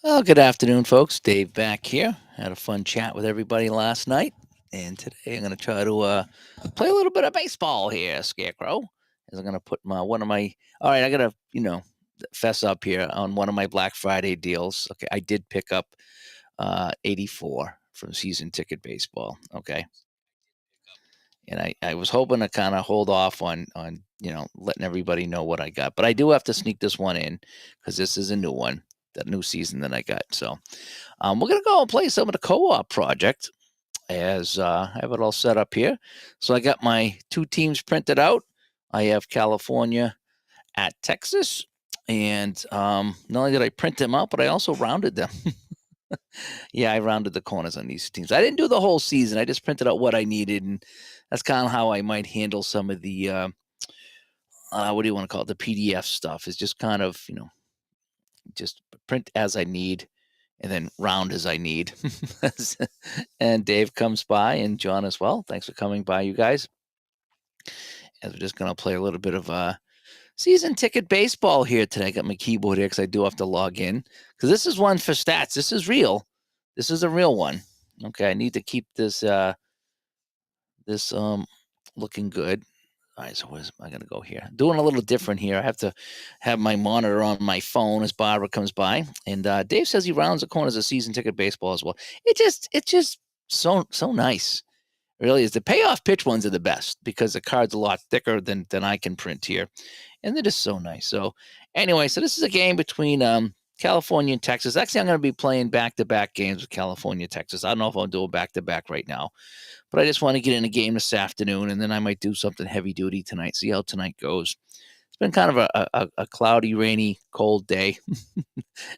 Well, good afternoon, folks. Dave back here. Had a fun chat with everybody last night, and today I'm going to try to play a little bit of baseball here, Scarecrow. As I'm going to put my one of my. All right, I got to fess up here on one of my Black Friday deals. Okay, I did pick up 84 from season ticket baseball. Okay, and I was hoping to kind of hold off on letting everybody know what I got, but I do have to sneak this one in because this is a new one, that new season that I got. So we're gonna go and play some of the co-op project as I have it all set up here. So I got my two teams printed out. I have California at Texas, and not only did I print them out, but I also rounded them. Yeah, I rounded the corners on these teams. I didn't do the whole season. I just printed out what I needed, and that's kind of how I might handle some of the what do you want to call it? The PDF stuff is just kind of just print as I need and then round as I need. And Dave comes by and John as well. Thanks for coming by, you guys. As we're just going to play a little bit of season ticket baseball here today. I got my keyboard here because I do have to log in because this is one for stats. This is real. This is a real one. Okay, I need to keep this looking good. All right, so where's am I going to go here? Doing a little different here. I have to have my monitor on my phone as Barbara comes by, and Dave says he rounds the corners of season ticket baseball as well. It's just so nice. It really is. The payoff pitch ones are the best because the card's a lot thicker than I can print here, and they're just so nice. So anyway, so this is a game between California and Texas. Actually, I'm going to be playing back-to-back games with California, Texas. I don't know if I'll do a back-to-back right now. But I just want to get in a game this afternoon, and then I might do something heavy duty tonight. See how tonight goes. It's been kind of a cloudy, rainy, cold day.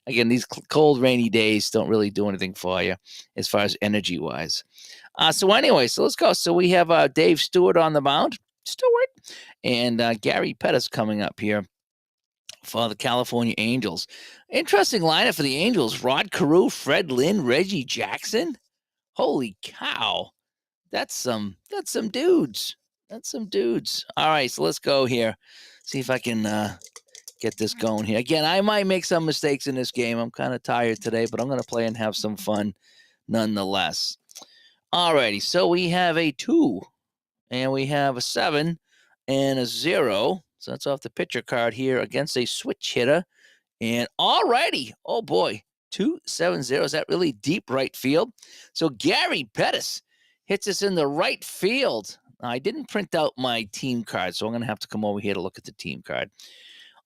Again, these cold, rainy days don't really do anything for you as far as energy wise. So anyway, so let's go. So we have Dave Stewart on the mound, Stewart, and Gary Pettis coming up here for the California Angels. Interesting lineup for the Angels: Rod Carew, Fred Lynn, Reggie Jackson. Holy cow! That's some dudes. That's some dudes. All right, so let's go here. See if I can get this going here. Again, I might make some mistakes in this game. I'm kind of tired today, but I'm going to play and have some fun nonetheless. All righty, so we have a 2, and we have a 7, and a 0. So that's off the pitcher card here against a switch hitter. And alrighty, oh boy, 2-7-0. Is that really deep right field? So Gary Pettis hits us in the right field. I didn't print out my team card, so I'm going to have to come over here to look at the team card.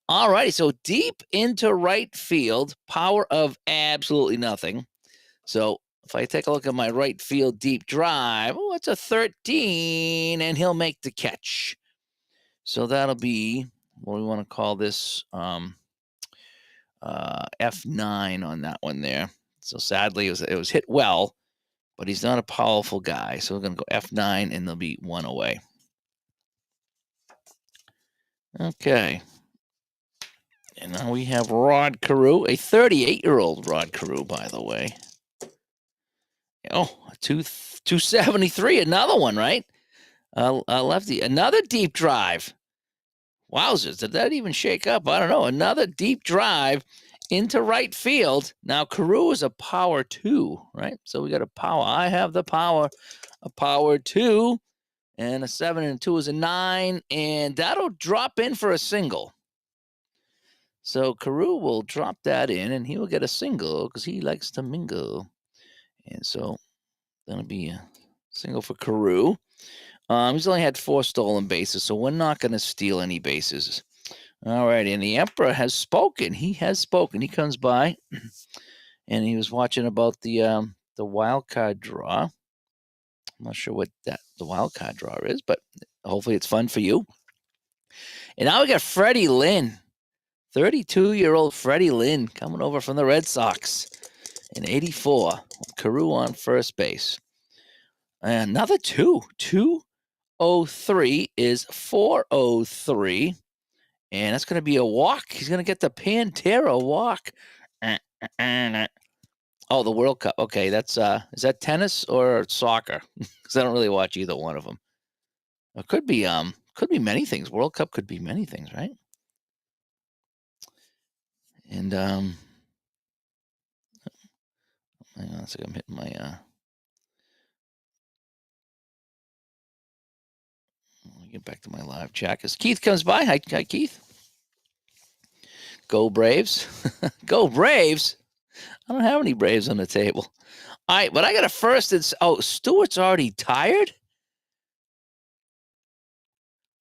Alrighty, so deep into right field, power of absolutely nothing. So if I take a look at my right field deep drive, oh, it's a 13, and he'll make the catch. So that'll be what we want to call this. F9 on that one there. So sadly, it was hit well, but he's not a powerful guy. So we're going to go F9, and they'll be 1 away. Okay. And now we have Rod Carew, a 38-year-old Rod Carew, by the way. Oh, 273, another one, right? Lefty, another deep drive. Wowzers, did that even shake up? I don't know. Another deep drive into right field. Now, Carew is a power 2, right? So we got a power. I have the power, a power 2, and a 7 and 2 is a 9, and that'll drop in for a single. So Carew will drop that in, and he will get a single because he likes to mingle. And so that'll be a single for Carew. He's only had 4 stolen bases, so we're not going to steal any bases. All right, and the Emperor has spoken. He has spoken. He comes by, and he was watching about the wild card draw. I'm not sure what the wild card draw is, but hopefully it's fun for you. And now we got Freddie Lynn, 32-year-old Freddie Lynn, coming over from the Red Sox in 84. Carew on first base. And another 2. 203 is 403. And that's going to be a walk. He's going to get the Pantera walk. Oh, the World Cup. Okay, that's is that tennis or soccer? Because I don't really watch either one of them. It could be many things. World Cup could be many things, right? And Hang on a second, I'm hitting my. Let me get back to my live chat as Keith comes by. Hi, Keith. Go Braves. Go Braves. I don't have any Braves on the table. All right, but I got a first. Oh, Stewart's already tired?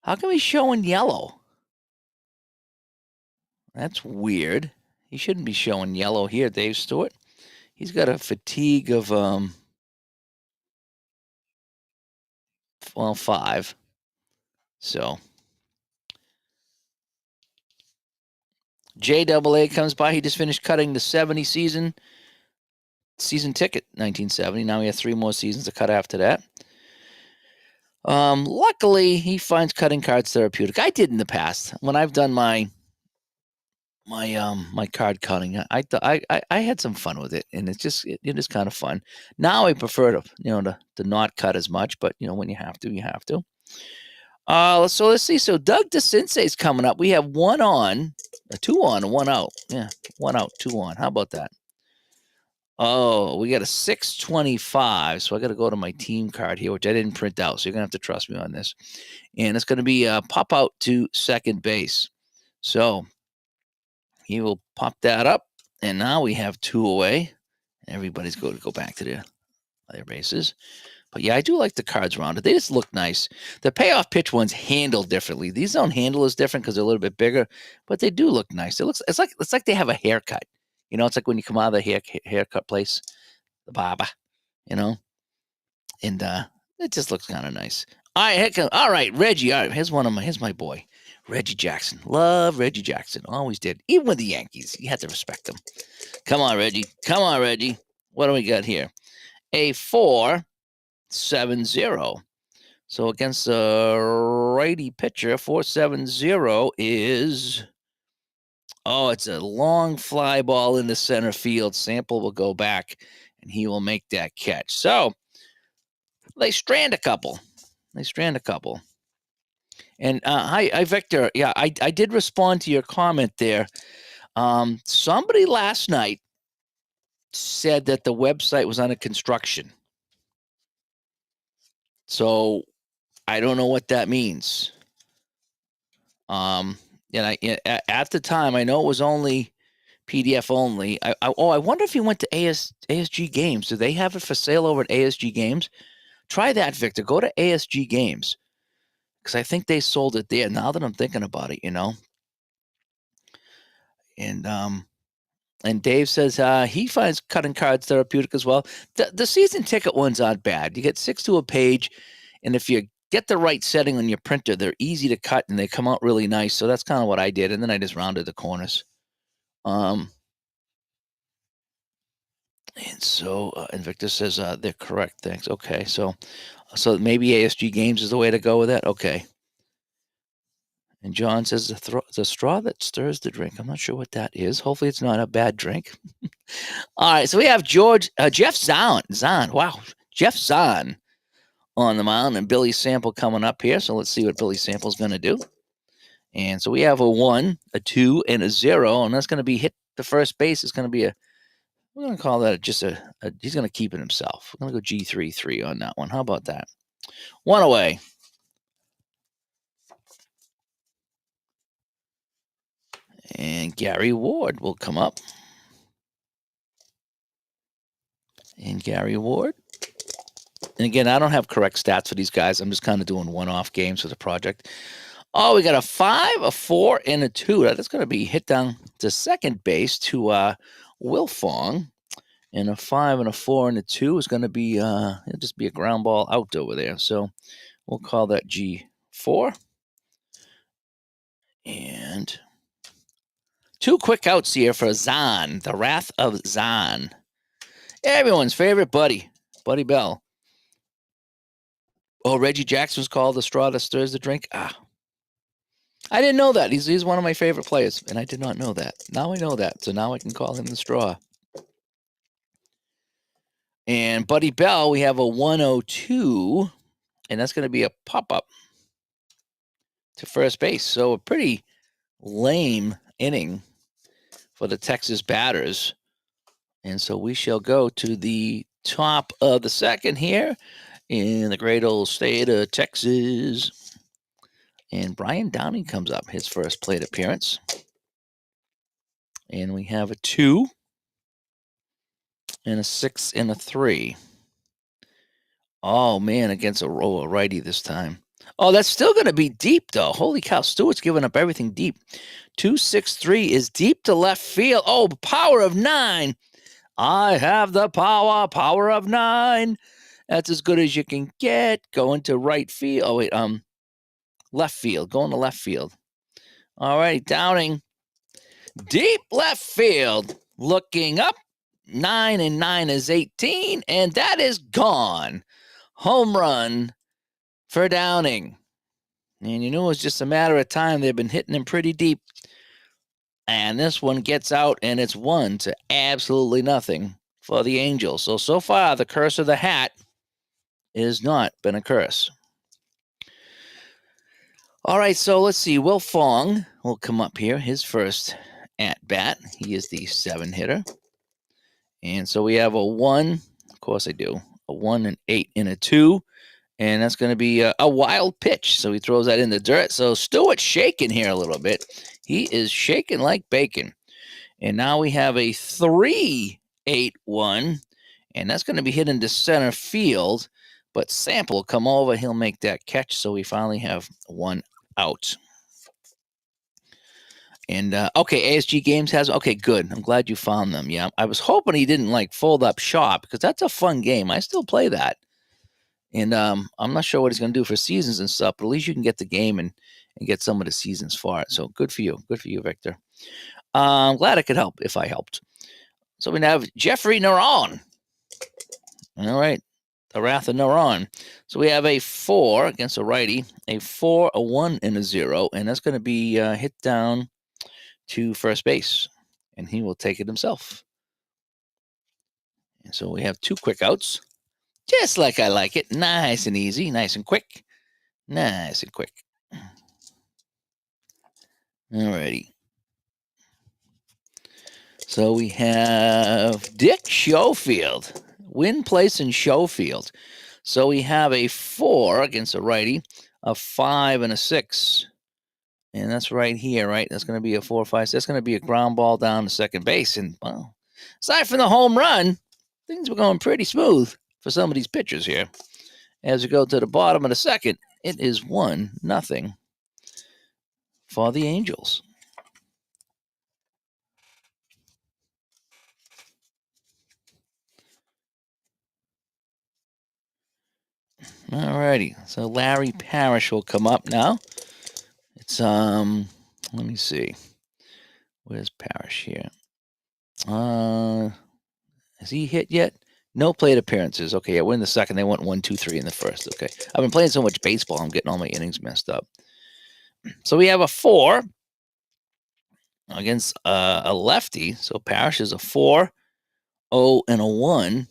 How come he's showing yellow? That's weird. He shouldn't be showing yellow here, Dave Stewart. He's got a fatigue of 5. So JAA comes by. He just finished cutting the 70 season ticket, 1970. Now he has 3 more seasons to cut after that. Luckily, he finds cutting cards therapeutic. I did in the past when I've done my card cutting. I had some fun with it, and it is kind of fun. Now I prefer to not cut as much, but when you have to, you have to. So let's see. So Doug DeCince's coming up. We have 1 on, 2 on, and 1 out. Yeah, 1 out, 2 on. How about that? Oh, we got a 625. So I got to go to my team card here, which I didn't print out. So you're gonna have to trust me on this. And it's gonna be pop out to second base. So he will pop that up, and now we have 2 away. Everybody's going to go back to their bases. But yeah, I do like the cards rounded. They just look nice. The payoff pitch ones handle differently. These don't handle as different because they're a little bit bigger, but they do look nice. It's like they have a haircut. It's like when you come out of the haircut place, the barber, and it just looks kind of nice. All right, Reggie. All right, here's my boy, Reggie Jackson. Love Reggie Jackson. Always did. Even with the Yankees, you had to respect him. Come on, Reggie. Come on, Reggie. What do we got here? A 4.70. So against the righty pitcher, 4.70 is. Oh, it's a long fly ball in the center field. Sample will go back, and he will make that catch. So they strand a couple. And hi, Victor. Yeah, I did respond to your comment there. Somebody last night said that the website was under construction. So I don't know what that means. And at the time, I know it was only PDF only. I wonder if he went to ASG Games. Do they have it for sale over at ASG Games? Try that, Victor. Go to ASG Games because I think they sold it there. Now that I'm thinking about it, And Dave says he finds cutting cards therapeutic as well. The season ticket ones aren't bad. You get 6 to a page, and if you get the right setting on your printer, they're easy to cut and they come out really nice. So that's kind of what I did, and then I just rounded the corners. And so, and Victor says they're correct. Thanks. Okay, so maybe ASG Games is the way to go with that. Okay. And John says the straw that stirs the drink. I'm not sure what that is. Hopefully, it's not a bad drink. All right, so we have Jeff Zahn. Wow, Jeff Zahn on the mound, and Billy Sample coming up here. So let's see what Billy Sample's going to do. And so we have a 1, a 2, and a 0, and that's going to be hit to first base. It's going to be we're going to call that just he's going to keep it himself. We're going to go G3-3 on that one. How about that? 1 away. And Gary Ward will come up. And Gary Ward. And again, I don't have correct stats for these guys. I'm just kind of doing one-off games for the project. Oh, we got a 5, a 4, and a 2. That's going to be hit down to second base to Will Fong. And a 5 and a 4 and a 2 is going to be it'll just be a ground ball out over there. So we'll call that G4. And 2 quick outs here for Zahn, the Wrath of Zahn. Everyone's favorite Buddy Bell. Oh, Reggie Jackson was called the straw that stirs the drink. I didn't know that. He's one of my favorite players, and I did not know that. Now I know that, so now I can call him the straw. And Buddy Bell, we have a 102, and that's going to be a pop-up to first base. So a pretty lame inning for the Texas batters. And so we shall go to the top of the second here in the great old state of Texas. And Brian Downing comes up, his first plate appearance. And we have a 2 and a 6 and a 3. Oh, man, against a righty this time. Oh, that's still going to be deep, though. Holy cow. Stewart's giving up everything deep. 2-6-3 is deep to left field. Oh, power of 9. I have the power of 9. That's as good as you can get. Going to right field. Oh, wait, left field. Going to left field. All right, Downing. Deep left field. Looking up. 9 and 9 is 18, and that is gone. Home run for Downing. And you knew it was just a matter of time. They've been hitting him pretty deep. And this one gets out, and it's 1 to absolutely nothing for the Angels. So far, the curse of the hat has not been a curse. All right, so let's see. Will Fong will come up here, his first at bat. He is the 7 hitter. And so we have a 1. Of course I do. A 1 and 8 and a 2. And that's going to be a wild pitch. So he throws that in the dirt. So Stewart's shaking here a little bit. He is shaking like bacon. And now we have a 3-8-1. And that's going to be hit into center field. But Sample will come over. He'll make that catch. So we finally have 1 out. And, okay, ASG Games has... Okay, good. I'm glad you found them. Yeah, I was hoping he didn't, fold up shop. Because that's a fun game. I still play that. And I'm not sure what he's going to do for seasons and stuff, but at least you can get the game and get some of the seasons for it. So good for you. Good for you, Victor. I'm glad I could help if I helped. So we have Jeffrey Naron. All right. The Wrath of Naron. So we have a 4 against a righty, a 4, a 1, and a 0. And that's going to be hit down to first base. And he will take it himself. And so we have 2 quick outs. Just like I like it. Nice and easy. Nice and quick. Nice and quick. Alrighty. So we have Dick Schofield. Win place in Schofield. So we have a 4 against a righty, a 5 and a 6. And that's right here, right? That's going to be a 4, 5, 6. That's going to be a ground ball down to second base. And, well, aside from the home run, things were going pretty smooth for some of these pitchers here. As we go to the bottom of the second, it is 1-0 for the Angels. All righty. So Larry Parrish will come up now. It's let me see. Where's Parrish here? Has he hit yet? No plate appearances. Okay, yeah, we're in the second. They went 1, 2, 3 in the first. Okay. I've been playing so much baseball, I'm getting all my innings messed up. So we have a 4 against a lefty. So Parrish is a 4, 0, and a 1.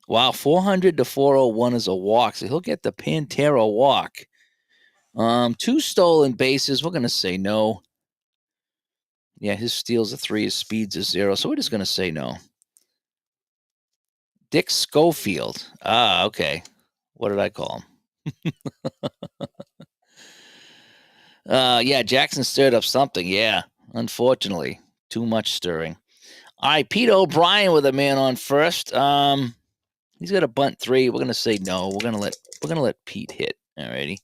Wow, 400 to 401 is a walk. So he'll get the Pantera walk. 2 stolen bases. We're going to say no. Yeah, his steals a 3, his speed's a 0. So we're just going to say no. Dick Schofield. Ah, okay. What did I call him? Yeah, Jackson stirred up something. Yeah, unfortunately. Too much stirring. All right, Pete O'Brien with a man on first. He's got a bunt 3. We're going to say no. We're going to let Pete hit. All righty.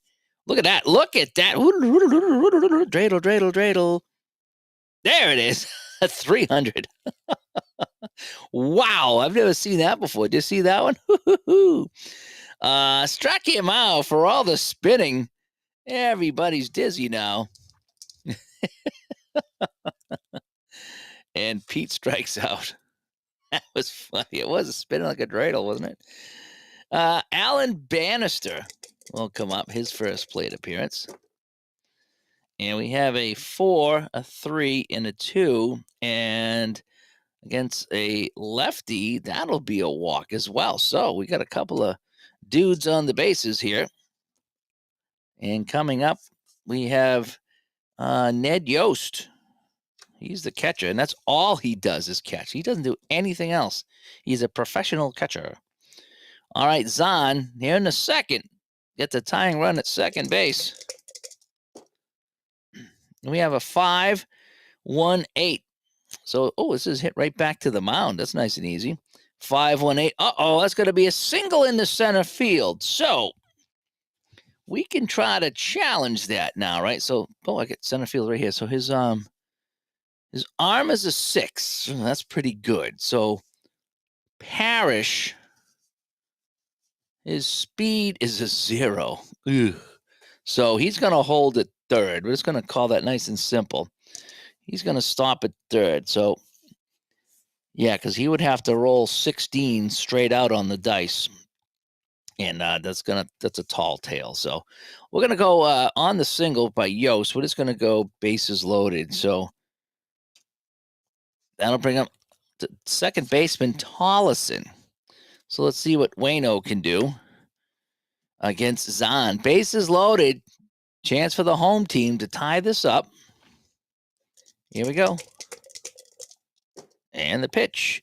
Look at that. Look at that. Dreidel, dreidel, dreidel. There it is. 300. Wow. I've never seen that before. Did you see that one? Struck him out for all the spinning. Everybody's dizzy now. And Pete strikes out. That was funny. It was spinning like a dreidel, wasn't it? Alan Bannister will come up, his first plate appearance. And we have a 4, a 3, and a 2. And against a lefty, that'll be a walk as well. So we got a couple of dudes on the bases here. And coming up, we have Ned Yost. He's the catcher, and that's all he does is catch. He doesn't do anything else. He's a professional catcher. All right, Zahn here in the second gets a tying run at second base. We have a 5-1-8. So, this is hit right back to the mound. That's nice and easy. 5-1-8. That's going to be a single in the center field. So we can try to challenge that now, right? So, I get center field right here. So his arm is a 6. That's pretty good. So Parrish, his speed is a 0. Ugh. So he's going to hold at third. We're just going to call that nice and simple. He's going to stop at third. So, yeah, because he would have to roll 16 straight out on the dice. And that's a tall tale. So we're going to go on the single by Yost. We're just going to go bases loaded. So that'll bring up the second baseman, Tollison. So let's see what Waino can do against Zahn. Bases loaded. Chance for the home team to tie this up. Here we go. And the pitch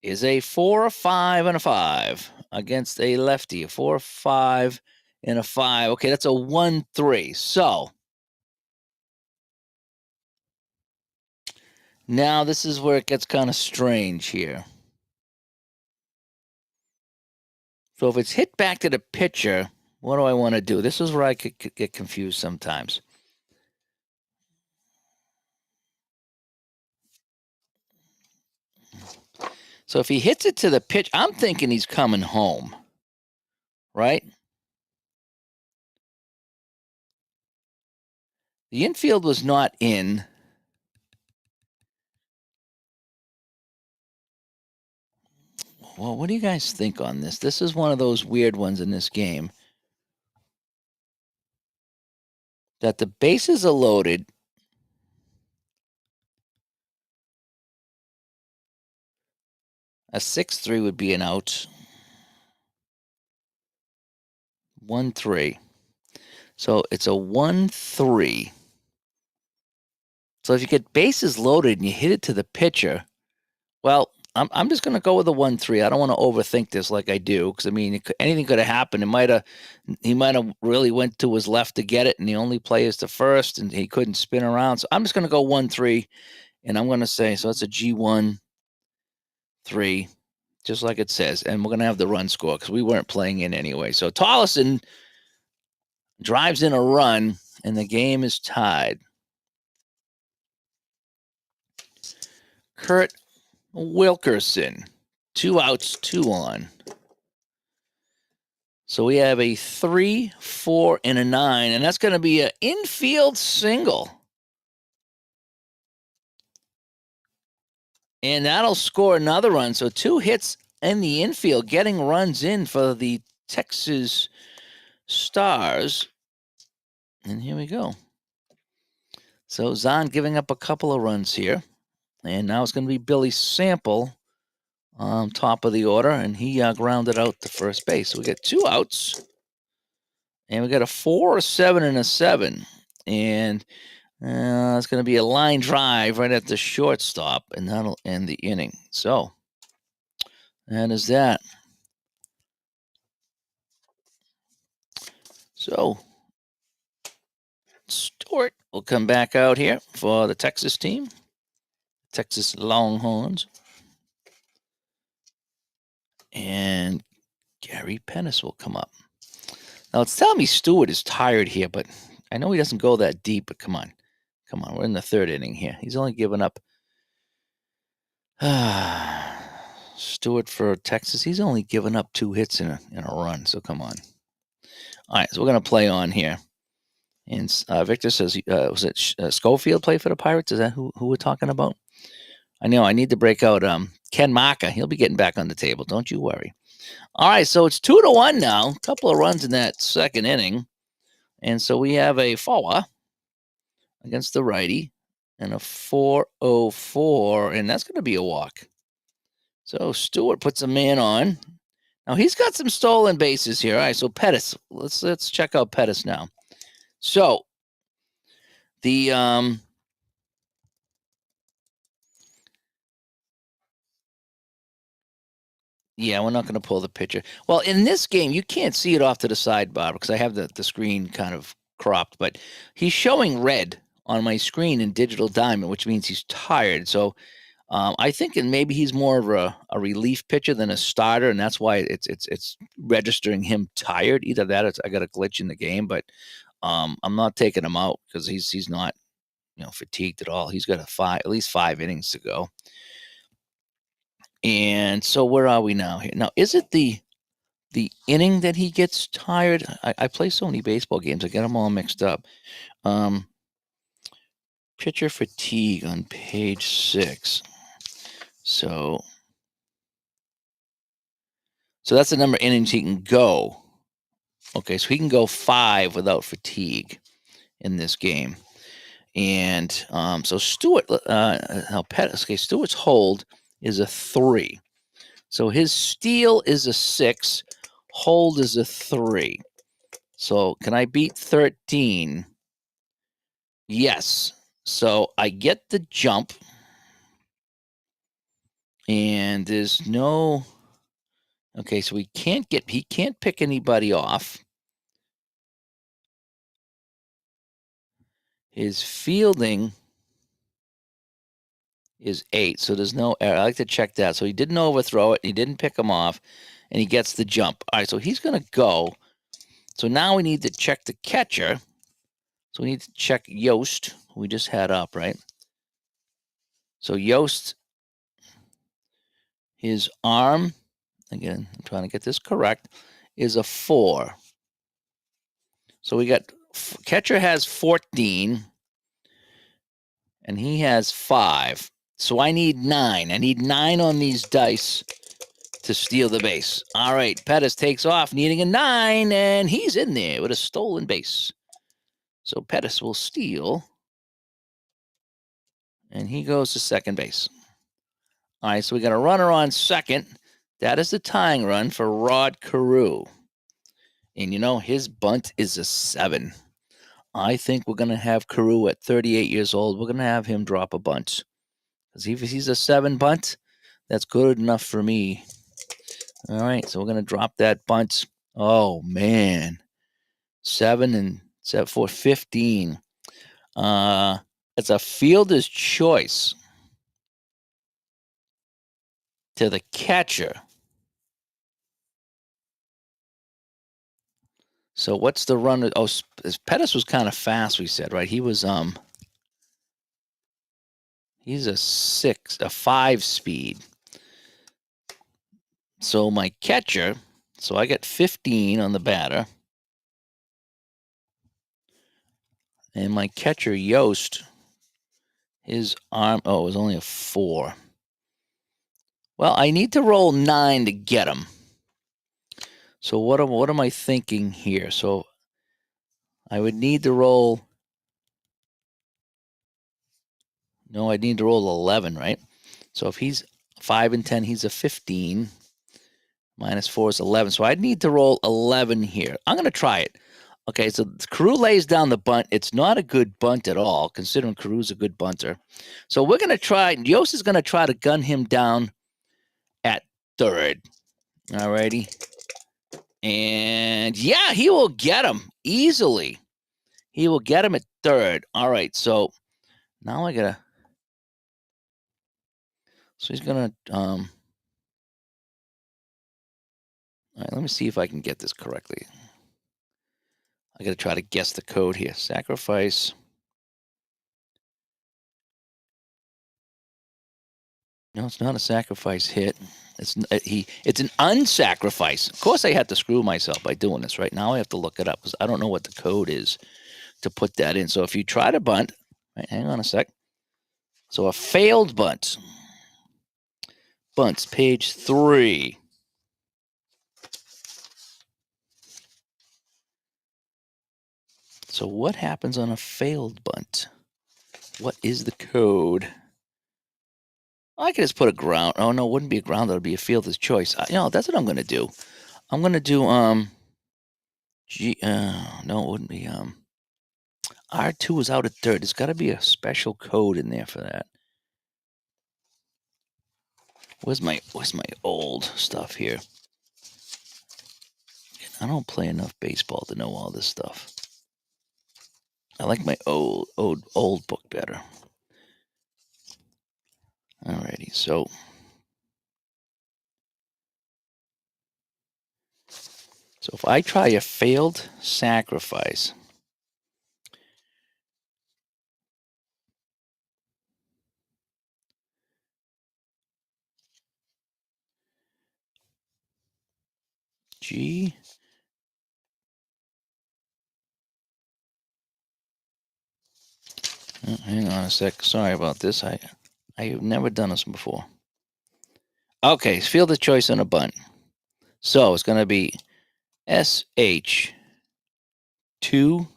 is a 4-5 and a 5 against a lefty. A 4-5 and a 5. Okay, that's a 1-3. So now this is where it gets kind of strange here. So if it's hit back to the pitcher, what do I want to do? This is where I could get confused sometimes. So if he hits it to the pitch, I'm thinking he's coming home, right? The infield was not in. Well, what do you guys think on this? This is one of those weird ones in this game. That the bases are loaded. A 6-3 would be an out. 1-3. So it's a 1-3. So if you get bases loaded and you hit it to the pitcher, well, I'm just going to go with a 1-3. I don't want to overthink this like I do, because I mean, anything could have happened. He might have really went to his left to get it, and the only play is to first, and he couldn't spin around. So I'm just going to go 1-3, and I'm going to say so. It's a G1-3, just like it says, and we're going to have the run score because we weren't playing in anyway. So Tollison drives in a run, and the game is tied. Kurt Wilkerson, 2 outs, 2 on. So we have a 3, 4, and a 9, and that's going to be an infield single. And that'll score another run. So 2 hits in the infield, getting runs in for the Texas Stars. And here we go. So Zahn giving up a couple of runs here. And now it's going to be Billy Sample top of the order, and he grounded out to first base. So we got 2 outs, and we got a 4, a 7, and a 7. And it's going to be a line drive right at the shortstop, and that'll end the inning. So that is that. So Stewart will come back out here for the Texas team, Texas Longhorns. And Gary Pennis will come up. Now, it's telling me Stewart is tired here, but I know he doesn't go that deep, but come on. Come on, we're in the 3rd inning here. He's only given up Stewart for Texas. He's only given up 2 hits in a run, so come on. All right, so we're going to play on here. And Victor says, was it Schofield play for the Pirates? Is that who we're talking about? I know, I need to break out Ken Maka. He'll be getting back on the table. Don't you worry. All right, so it's 2-1 now. A couple of runs in that 2nd inning. And so we have a 4 against the righty and a 4-0-4, and that's going to be a walk. So Stewart puts a man on. Now he's got some stolen bases here. All right, so Pettis. Let's check out Pettis now. So the Yeah, we're not going to pull the picture. Well, in this game, you can't see it off to the sidebar because I have the screen kind of cropped, but he's showing red on my screen in digital diamond, which means he's tired. So I think maybe he's more of a relief pitcher than a starter, and that's why it's registering him tired. Either that, or I got a glitch in the game, but I'm not taking him out because he's not fatigued at all. He's got at least 5 innings to go. And so where are we now here? Now, is it the inning that he gets tired? I play so many baseball games, I get them all mixed up. Um, Pitcher fatigue on page 6. So that's the number of innings he can go. Okay, so he can go 5 without fatigue in this game. And so Stewart, Stewart's hold is a 3. So his steal is a 6, hold is a 3. So can I beat 13? Yes. So I get the jump, and there's no. Okay, so he can't pick anybody off. His fielding is 8, so there's no error. I like to check that. So he didn't overthrow it, he didn't pick him off, and he gets the jump. All right, so he's going to go. So now we need to check the catcher. So we need to check Yost, who we just had up, right? So Yost, his arm, again, I'm trying to get this correct, is a 4. So we got catcher has 14, and he has 5. So I need 9. I need 9 on these dice to steal the base. All right, Pettis takes off, needing a 9, and he's in there with a stolen base. So Pettis will steal, and he goes to second base. All right, so we got a runner on second. That is the tying run for Rod Carew. And his bunt is a 7. I think we're going to have Carew at 38 years old. We're going to have him drop a bunt. Because if he's a 7 bunt, that's good enough for me. All right, so we're going to drop that bunt. Oh, man. 7 and 7 for 15. It's a fielder's choice to the catcher. So what's the run? Oh, Pettis was kind of fast, we said, right? He was he's a 5 speed. So my catcher, so I got 15 on the batter. And my catcher, Yost, his arm, it was only a 4. Well, I need to roll 9 to get him. So what am I thinking here? So I would need to roll. No, I need to roll 11, right? So if he's 5 and 10, he's a 15. Minus 4 is 11. So I'd need to roll 11 here. I'm going to try it. Okay, so Carew lays down the bunt. It's not a good bunt at all, considering Carew's a good bunter. So we're going to try. Yost is going to try to gun him down at third. All righty. And yeah, he will get him easily. He will get him at third. All right, so now I got to. So he's going to. All right, let me see if I can get this correctly. I got to try to guess the code here. Sacrifice. No, it's not a sacrifice hit. It's an unsacrifice. Of course, I had to screw myself by doing this. Right now, I have to look it up because I don't know what the code is to put that in. So if you try to bunt, right, hang on a sec. So a failed bunt. Bunts, page 3. So what happens on a failed bunt? What is the code? I could just put a ground. Oh no, it wouldn't be a ground. That would be a fielder's choice. That's what I'm going to do. I'm going to do no, it wouldn't be R2 is out at third. There's got to be a special code in there for that. Where's my old stuff here? I don't play enough baseball to know all this stuff. I like my old book better. Alrighty, so if I try a failed sacrifice, G. Hang on a sec. Sorry about this. I've never done this before. Okay, field of choice on a bunt. So it's going to be SH2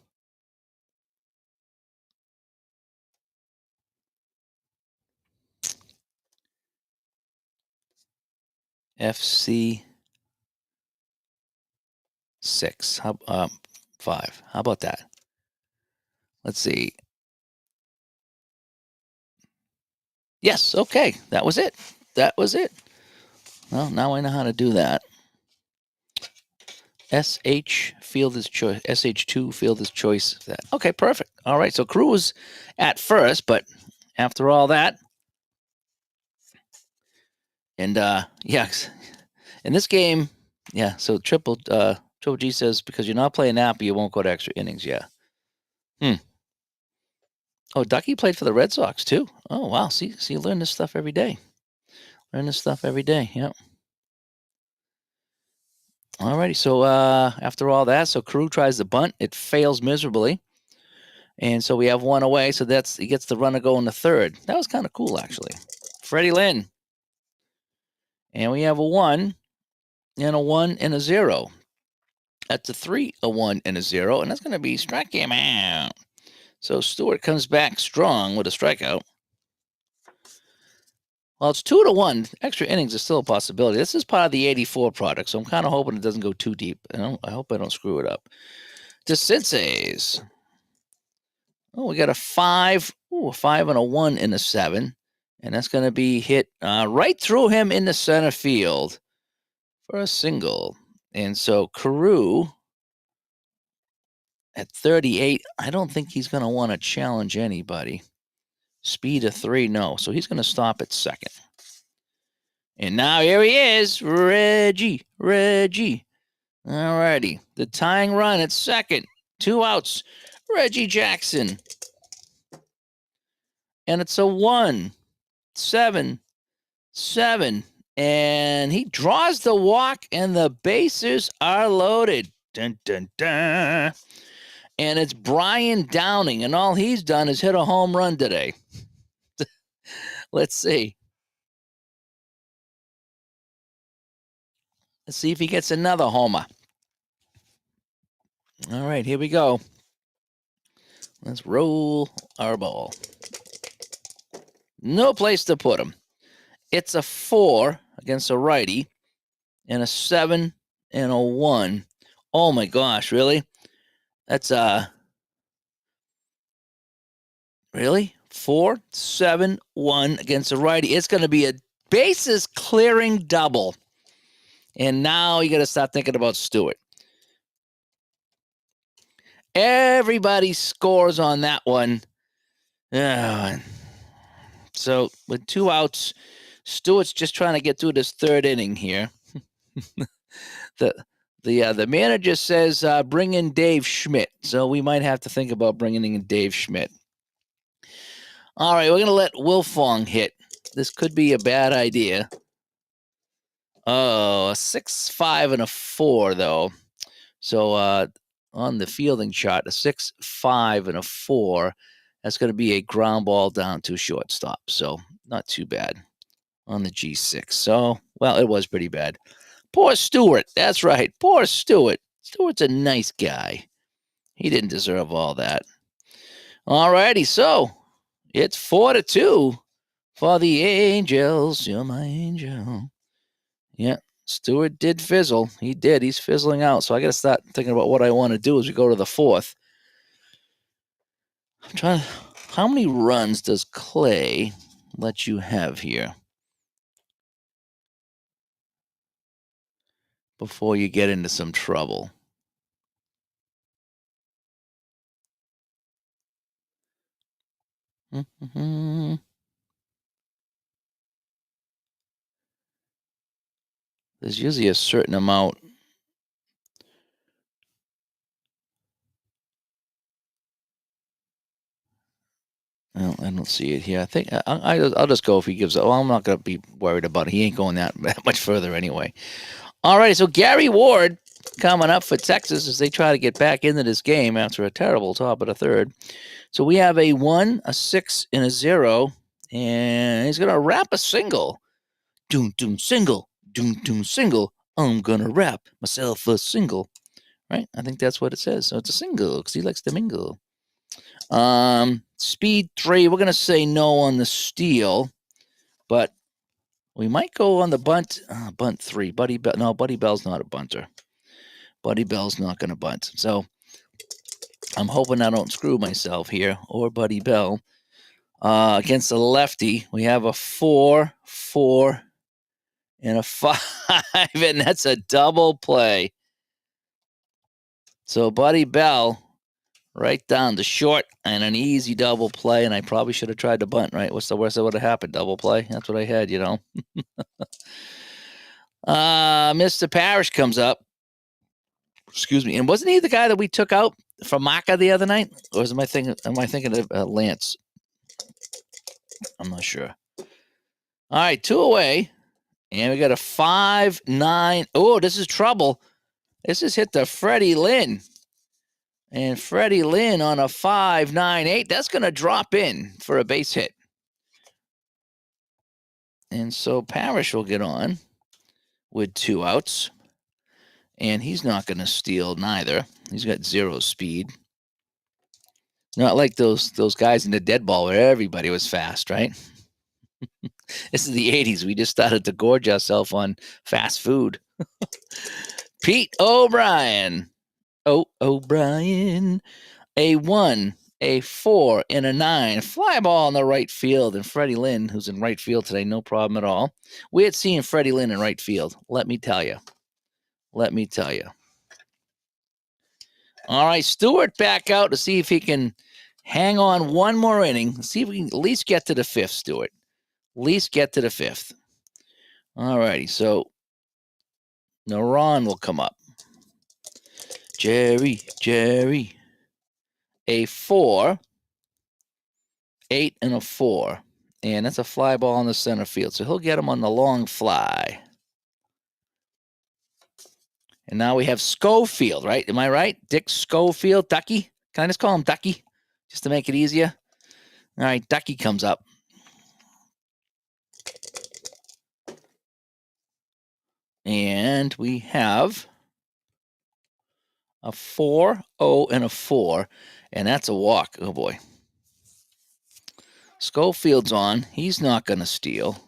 FC6. 5. How about that? Let's see. Yes, okay. That was it. That was it. Well, now I know how to do that. SH field is choice. SH2 field is choice. That okay, perfect. All right. So Crew was at first, but after all that, and yeah, in this game, yeah. So Triple G says because you're not playing Napa, you won't go to extra innings. Yeah. Oh, Ducky played for the Red Sox too. Oh wow. See, you learn this stuff every day. Learn this stuff every day. Yep. Alrighty. So after all that, so Crew tries the bunt. It fails miserably. And so we have one away. So he gets the runner go in the third. That was kind of cool, actually. Freddie Lynn. And we have a 1 and a 1 and a 0. That's a 3, a 1 and a 0. And that's going to be strike him out. So Stewart comes back strong with a strikeout. Well, it's 2-1. Extra innings is still a possibility. This is part of the 84 product. So I'm kind of hoping it doesn't go too deep. I hope I don't screw it up. To Cincy's. Oh, we got a 5. Ooh, a 5 and a 1 and a 7. And that's going to be hit right through him in the center field for a single. And so Carew at 38, I don't think he's going to want to challenge anybody. Speed of 3, no. So he's going to stop at second. And now here he is, Reggie. All righty. The tying run at second. 2 outs. Reggie Jackson. And it's a 1-7-7. And he draws the walk, and the bases are loaded. Dun, dun, dun. And it's Brian Downing, and all he's done is hit a home run today. Let's see. Let's see if he gets another homer. All right, here we go. Let's roll our ball. No place to put him. It's a 4 against a righty and a 7 and a 1. Oh my gosh, really? That's really? 4, 7, 1 against a righty. It's going to be a bases clearing double. And now you got to start thinking about Stewart. Everybody scores on that one. So with 2 outs, Stewart's just trying to get through this third inning here. The manager says bring in Dave Schmidt. So we might have to think about bringing in Dave Schmidt. All right, we're going to let Wilfong hit. This could be a bad idea. Oh, a 6, 5, and a 4, though. So on the fielding chart, a 6, 5, and a 4. That's going to be a ground ball down to shortstop. So not too bad on the G6. So, well, it was pretty bad. Poor Stewart. That's right. Poor Stewart. Stewart's a nice guy. He didn't deserve all that. All righty. So it's 4-2 for the Angels. You're my angel. Yeah. Stewart did fizzle. He did. He's fizzling out. So I got to start thinking about what I want to do as we go to the 4th. I'm trying to. How many runs does Clay let you have here? before you get into some trouble. Mhm. There's usually a certain amount. Well, I don't see it here. I think I'll just go if he gives. Well, I'm not going to be worried about it. He ain't going that much further anyway. All right, so Gary Ward coming up for Texas as they try to get back into this game after a terrible top of the third. So we have a 1, a 6, and a 0, and he's going to wrap a single. Doom, doom, single. Doom, doom, single. I'm going to wrap myself a single. Right? I think that's what it says. So it's a single because he likes to mingle. Speed 3, we're going to say no on the steal, but we might go on the bunt. Bunt 3. Buddy Bell's not a bunter. Buddy Bell's not going to bunt. So I'm hoping I don't screw myself here or Buddy Bell. Against the lefty, we have a 4, 4, and a 5, and that's a double play. So Buddy Bell right down the short and an easy double play, and I probably should have tried to bunt, right? What's the worst that would have happened? Double play? That's what I had, Mr. Parrish comes up. Excuse me. And wasn't he the guy that we took out from Maka the other night? Or am I thinking of Lance? I'm not sure. All right, 2 away. And we got a 5-9. Oh, this is trouble. This has hit the Freddie Lynn. And Freddie Lynn on a 5-9-8. That's going to drop in for a base hit. And so Parrish will get on with 2 outs. And he's not going to steal neither. He's got 0 speed. Not like those guys in the dead ball where everybody was fast, right? This is the 80s. We just started to gorge ourselves on fast food. Pete O'Brien. O'Brien. A 1, a 4, and a 9. Fly ball in the right field. And Freddie Lynn, who's in right field today, no problem at all. We had seen Freddie Lynn in right field. Let me tell you. All right, Stewart back out to see if he can hang on one more inning. See if we can at least get to the 5th, Stewart. At least get to the 5th. All righty, so Naran will come up. Jerry. A 4, 8, and a 4. And that's a fly ball in the center field. So he'll get him on the long fly. And now we have Schofield, right? Am I right? Dick Schofield, Ducky. Can I just call him Ducky just to make it easier? All right, Ducky comes up. And we have a 4, 0, and a 4. And that's a walk. Oh, boy. Schofield's on. He's not going to steal.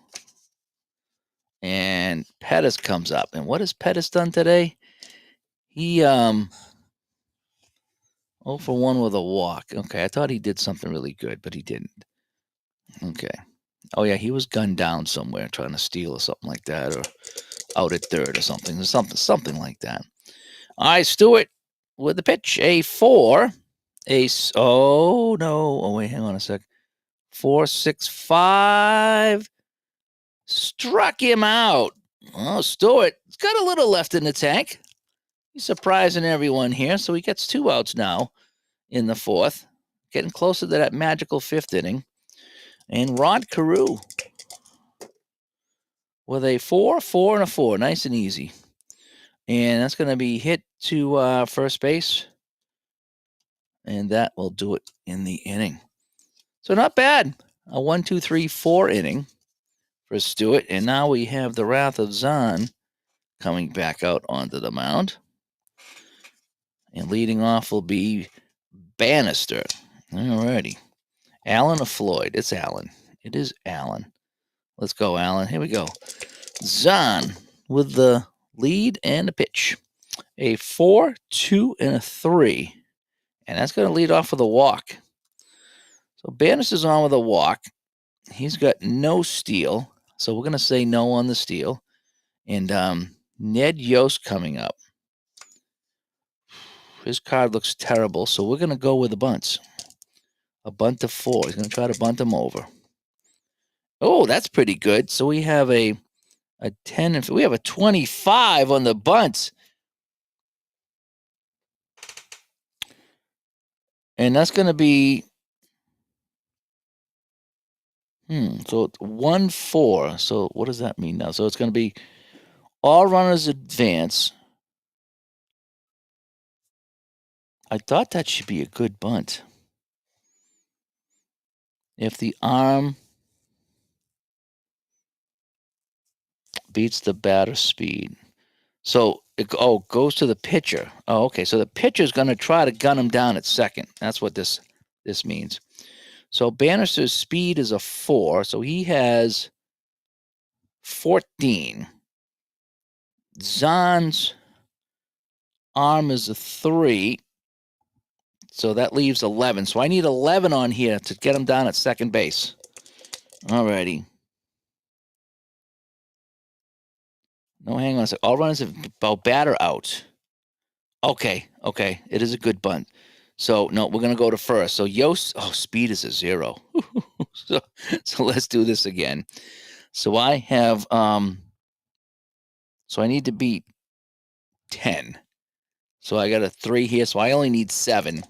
And Pettis comes up. And what has Pettis done today? He 0 for 1 with a walk. Okay, I thought he did something really good, but he didn't. Okay. Oh, yeah, he was gunned down somewhere trying to steal or something like that, or out at third or something like that. All right, Stewart with the pitch. A 4. Oh, no. Oh, wait, hang on a sec. 4, 6, 5. Struck him out. Oh, Stewart's got a little left in the tank. He's surprising everyone here. So he gets 2 outs now in the 4th. Getting closer to that magical 5th inning. And Rod Carew with a 4, 4, and a 4. Nice and easy. And that's going to be hit to first base. And that will do it in the inning. So not bad. A 1, 2, 3, 4 inning for Stewart. And now we have the Wrath of Zahn coming back out onto the mound. And leading off will be Bannister. All righty. Allen or Floyd? It's Allen. It is Allen. Let's go, Allen. Here we go. Zahn with the lead and the pitch. A 4, 2, and a 3. And that's going to lead off with a walk. So Bannister's on with a walk. He's got no steal. So we're going to say no on the steal. And Ned Yost coming up. His card looks terrible, so we're going to go with the bunts. A bunt of 4. He's going to try to bunt him over. Oh, that's pretty good. So we have a 10, and we have a 25 on the bunts. And that's going to be, so 1-4. So what does that mean now? So it's going to be all runners advance. I thought that should be a good bunt. If the arm beats the batter's speed. So it goes to the pitcher. Oh, okay. So the pitcher's going to try to gun him down at second. That's what this means. So Bannister's speed is a 4, so he has 14. Zahn's arm is a 3, so that leaves 11. So I need 11 on here to get him down at second base. Alrighty. No, hang on a sec. All runners about batter out. Okay. It is a good bunt. So, no, we're going to go to first. So, Yost, speed is a 0. so let's do this again. So, I have, so I need to beat 10. So, I got a 3 here. So, I only need 7.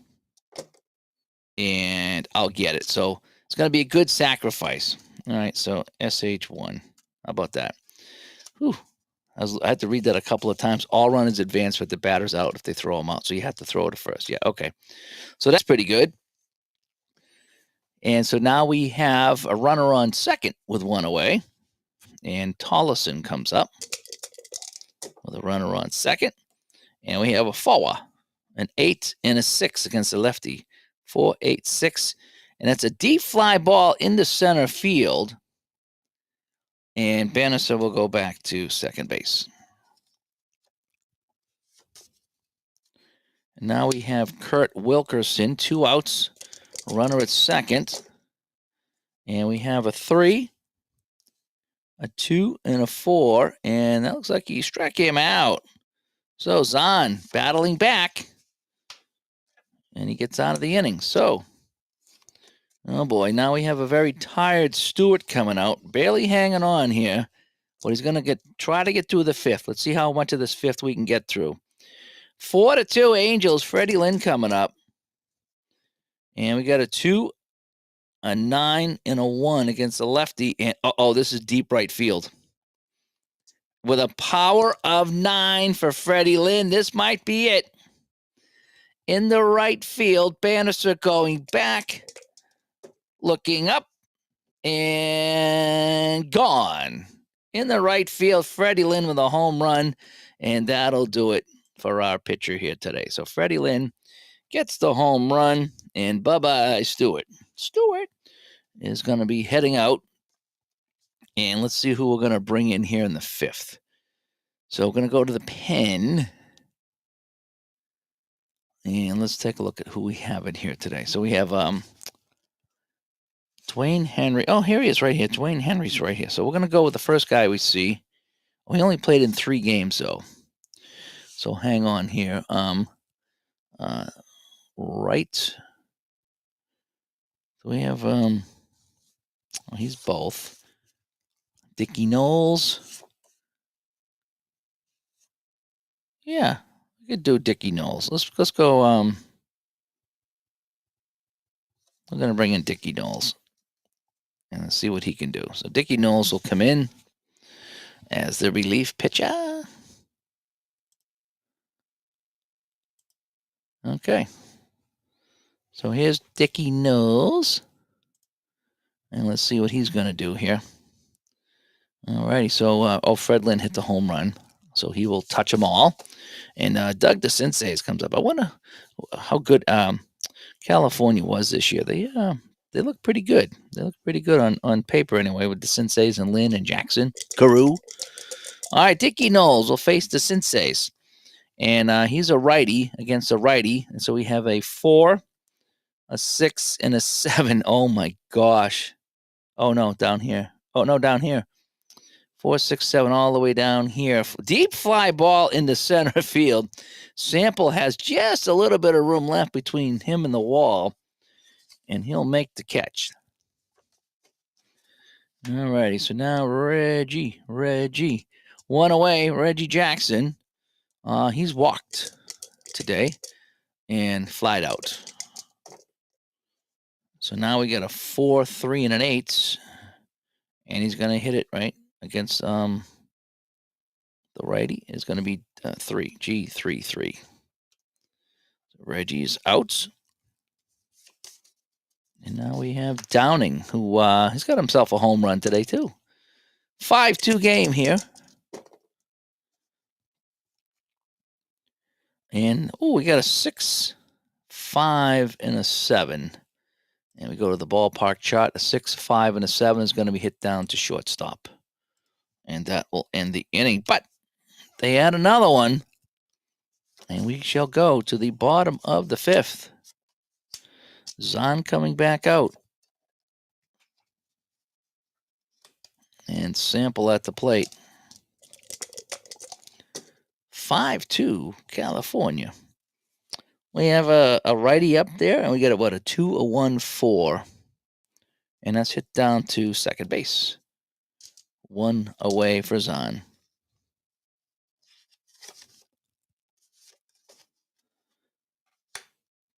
And I'll get it. So, it's going to be a good sacrifice. All right. So, SH1. How about that? Whew. I had to read that a couple of times. All runners advance with the batters out if they throw them out. So, you have to throw it first. Yeah. Okay. So, that's pretty good. And so now we have a runner on second with 1 away. And Tollison comes up with a runner on second. And we have a forward, an 8 and a 6 against the lefty. 4, 8, 6. And that's a deep fly ball into center field. And Bannister will go back to second base. And now we have Kurt Wilkerson, 2 outs, runner at second. And we have a 3, a 2, and a 4. And that looks like he struck him out. So Zahn battling back. And he gets out of the inning. So, oh boy, now we have a very tired Stewart coming out, barely hanging on here. But he's going to try to get through the 5th. Let's see how much of this 5th we can get through. 4-2 Angels. Freddie Lynn coming up. And we got a 2, a 9, and a 1 against the lefty. And this is deep right field. With a power of 9 for Freddie Lynn. This might be it. In the right field, Bannister going back, looking up, and gone. In the right field, Freddie Lynn with a home run, and that'll do it for our pitcher here today. So Freddie Lynn gets the home run, and bye-bye, Stewart. Stewart is going to be heading out, and let's see who we're going to bring in here in the 5th. So we're going to go to the pen. And let's take a look at who we have in here today. So we have Dwayne Henry. Oh, here he is right here. Dwayne Henry's right here. So we're going to go with the first guy we see. We only played in 3 games, though. So hang on here. Right. So we have, he's both. Dickie Knowles. Yeah, we could do Dickie Knowles. Let's go, we're going to bring in Dickie Knowles and see what he can do. So Dickie Knowles will come in as the relief pitcher. Okay. So here's Dickie Knowles. And let's see what he's going to do here. All righty. So, Fred Lynn hit the home run. So he will touch them all. And Doug DeCinces comes up. I wonder how good California was this year. They look pretty good. They look pretty good on paper anyway, with DeCinces and Lynn and Jackson. Carew. All right, Dickie Knowles will face DeCinces. And he's a righty against a righty. And so we have a 4, a 6, and a 7. Oh, my gosh. Oh, no, down here. Oh, no, down here. 4, 6, 7, all the way down here. Deep fly ball into center field. Sample has just a little bit of room left between him and the wall, and he'll make the catch. All righty, so now Reggie. One away, Reggie Jackson. He's walked today and flied out. So now we got a 4, 3, and an 8. And he's going to hit it right against the righty. Is going to be 3. G3-3. So Reggie's out. And now we have Downing, who he's got himself a home run today, too. 5-2 game here. And, we got a 6, 5, and a 7. And we go to the ballpark chart. A 6, 5, and a 7 is going to be hit down to shortstop. And that will end the inning. But they add another one. And we shall go to the bottom of the 5th. Zahn coming back out. And Sample at the plate. 5-2, California. We have a righty up there, and we get a 2-1-4. And that's hit down to second base. 1 away for Zahn.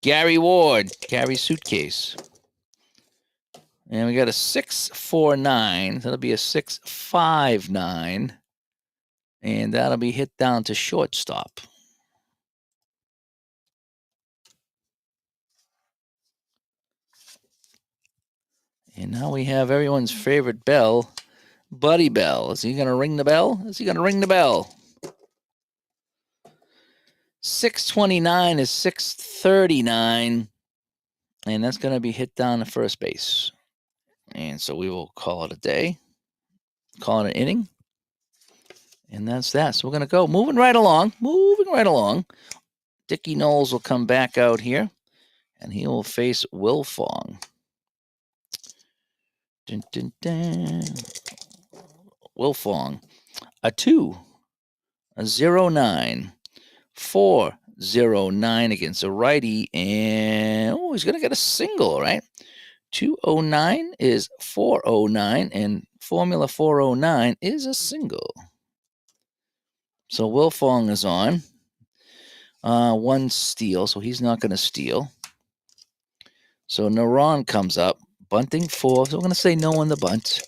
Gary Ward, Gary's suitcase. And we got a 6-4-9. That'll be a 6-5-9. And that'll be hit down to shortstop. And now we have everyone's favorite bell, Buddy Bell. Is he going to ring the bell? 629 is 639. And that's going to be hit down to first base. And so we will call it a day. Call it an inning. And that's that. So we're going to go moving right along. Dickie Knowles will come back out here. And he will face Will Fong. Dun, dun, dun. Will Fong. A 2. A 0-9. 4-0-9 against a righty. And, he's going to get a single, right? 209 is 409. And Formula 409 is a single. So Will Fong is on. 1 steal, so he's not going to steal. So Naran comes up, bunting 4. So we're going to say no on the bunt.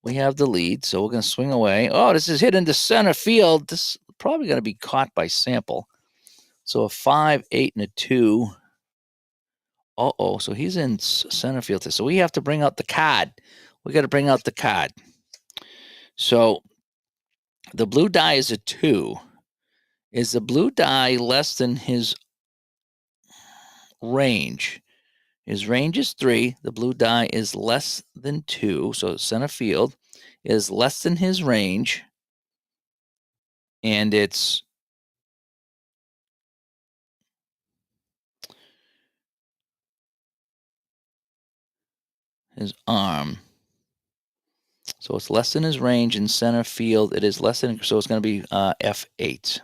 We have the lead, so we're going to swing away. Oh, this is hit into center field. This is probably going to be caught by Sample. So a 5, 8, and a 2. So he's in center field. So we have to bring out the card. We got to bring out the card. So the blue die is a 2. Is the blue die less than his range? His range is 3. The blue die is less than 2. So center field is less than his range. And it's his arm. So it's less than his range in center field. It is less than, so it's going to be F8.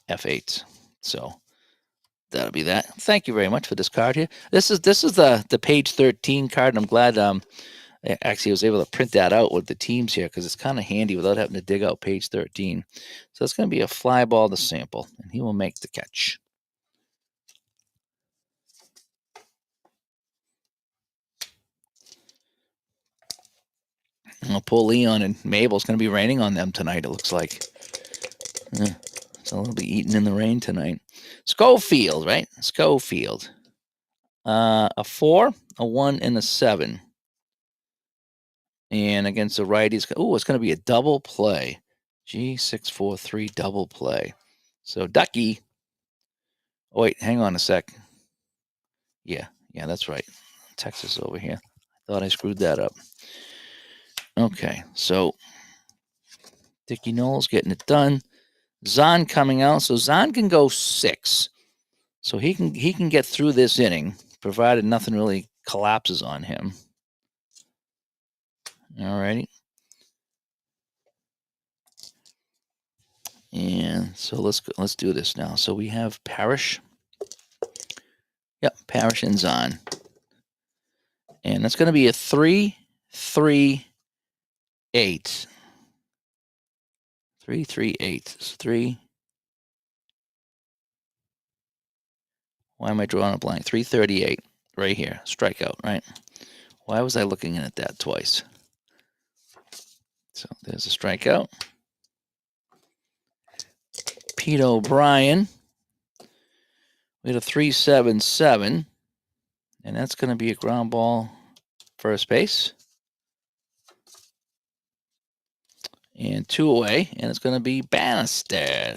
F8. So that'll be that. Thank you very much for this card here. This is the page 13 card. And I'm glad actually I was able to print that out with the teams here because it's kind of handy without having to dig out page 13. So it's going to be a fly ball to Sample, and he will make the catch. Well, poor Leon and Mabel's going to be raining on them tonight, it looks like. So they'll be eating in the rain tonight. Schofield, right? Schofield. A 4, a 1, and a 7. And against the righties, it's going to be a double play. G643 double play. So Ducky. Oh, wait, hang on a sec. Yeah, that's right. Texas over here. I thought I screwed that up. Okay, so Dickie Knowles getting it done. Zahn coming out. So Zahn can go 6. So he can get through this inning, provided nothing really collapses on him. All righty. And so let's do this now. So we have Parrish. Yep, Parrish and Zahn. And that's going to be a 3-3-8. 3-3-8. It's 3. Why am I drawing a blank? 338 right here. Strikeout, right? Why was I looking at that twice? So there's a strikeout. Pete O'Brien. We had a 3-7-7. And that's going to be a ground ball first base. And 2 away. And it's going to be Bannister.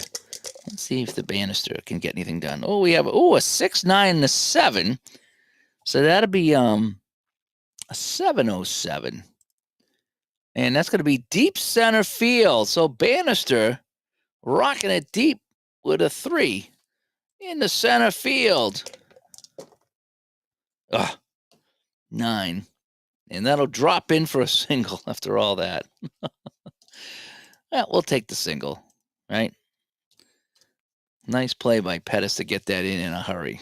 Let's see if the Bannister can get anything done. Oh, we have a 6-9 and a 7. So that'll be a 707. And that's going to be deep center field. So Bannister rocking it deep with a 3 in the center field. 9. And that'll drop in for a single after all that. Well, we'll take the single, right? Nice play by Pettis to get that in a hurry.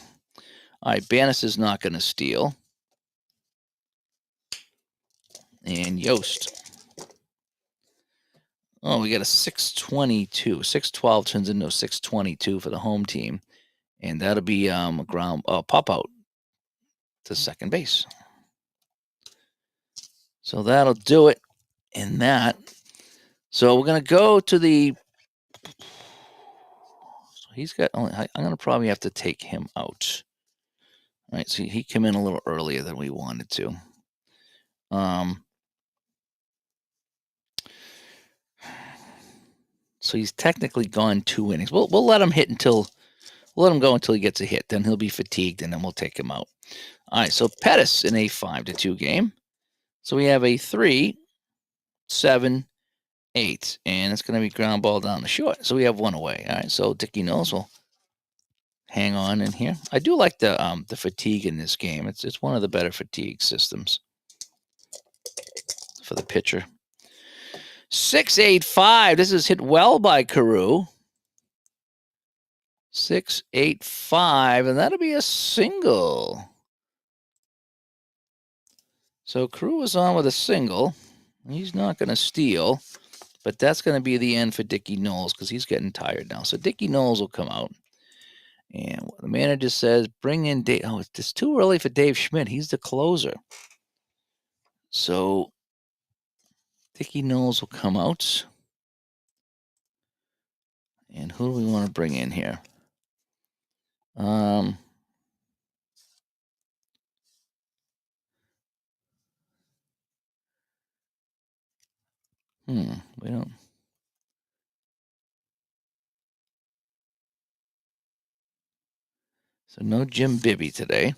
All right, Bannister's not going to steal. And Yost. Oh, we got a 622. 612 turns into a 622 for the home team. And that'll be a ground pop out to second base. So that'll do it in that. So we're going to go to the... So he's got... I'm going to probably have to take him out. All right, so he came in a little earlier than we wanted to. So he's technically gone 2 innings. We'll let him hit until... We'll let him go until he gets a hit. Then he'll be fatigued, and then we'll take him out. All right, so Pettis in a 5-2 game. So we have a 3-7-8, and it's going to be ground ball down the short. So we have 1 away. All right, so Dickie Knowles will hang on in here. I do like the fatigue in this game. It's one of the better fatigue systems for the pitcher. 6-8-5. This is hit well by Carew. 6-8-5, and that'll be a single. So Carew is on with a single. He's not going to steal, but that's going to be the end for Dickie Knowles because he's getting tired now. So Dickie Knowles will come out. And the manager says, bring in Dave. Oh, it's too early for Dave Schmidt. He's the closer. So Dickie Knowles will come out. And who do we want to bring in here? We don't. So no Jim Bibby today.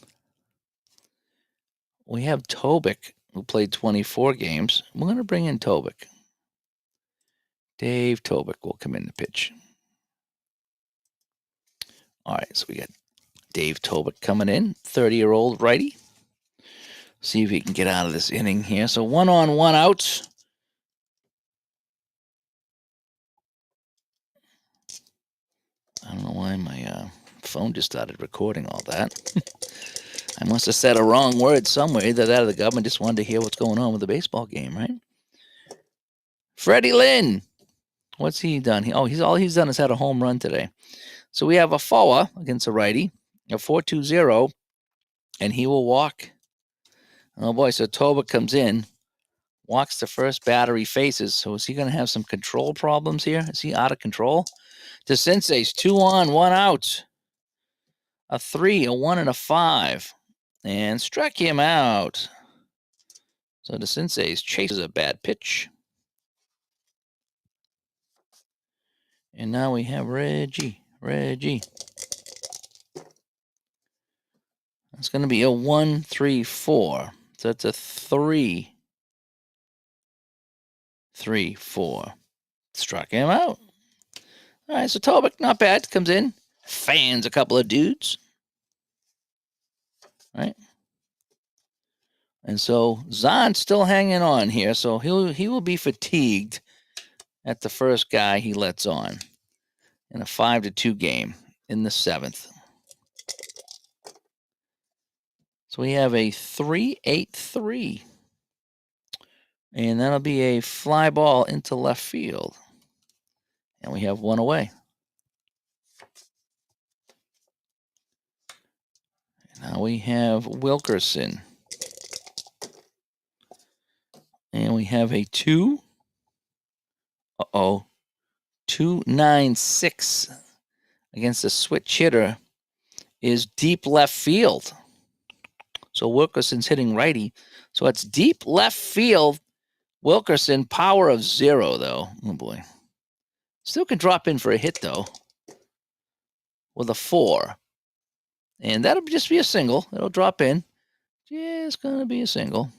We have Tobic, who played 24 games. We're going to bring in Tobic. Dave Tobic will come in to pitch. All right, so we got Dave Tobic coming in, 30-year-old righty. See if he can get out of this inning here. So 1 on, 1 out. I don't know why my phone just started recording all that. I must have said a wrong word somewhere. Either that or the government just wanted to hear what's going on with the baseball game, right? Freddie Lynn. What's he done? All he's done is had a home run today. So we have a Foa against a righty, a 4-2-0, and he will walk. Oh boy, so Toba comes in, walks the first batter he faces. So is he going to have some control problems here? Is he out of control? To Sensei's 2 on, 1 out. A 3, a 1, and a 5. And struck him out. So the Sensei's chases a bad pitch. And now we have Reggie. It's going to be a 1-3-4. So it's a 3-3-4. Struck him out. All right, so Tobic, not bad, comes in, fans a couple of dudes. Right? And so Zahn's still hanging on here, so he will be fatigued at the first guy he lets on. in a 5-2 game in the 7th. So we have a 3-8-3. And that'll be a fly ball into left field. And we have one away. Now we have Wilkerson. And we have a 2-9-6 against a switch hitter is deep left field. So Wilkerson's hitting righty. So it's deep left field. Wilkerson, power of 0, though. Oh, boy. Still can drop in for a hit, though, with a 4. And that'll just be a single. It'll drop in. Just going to be a single.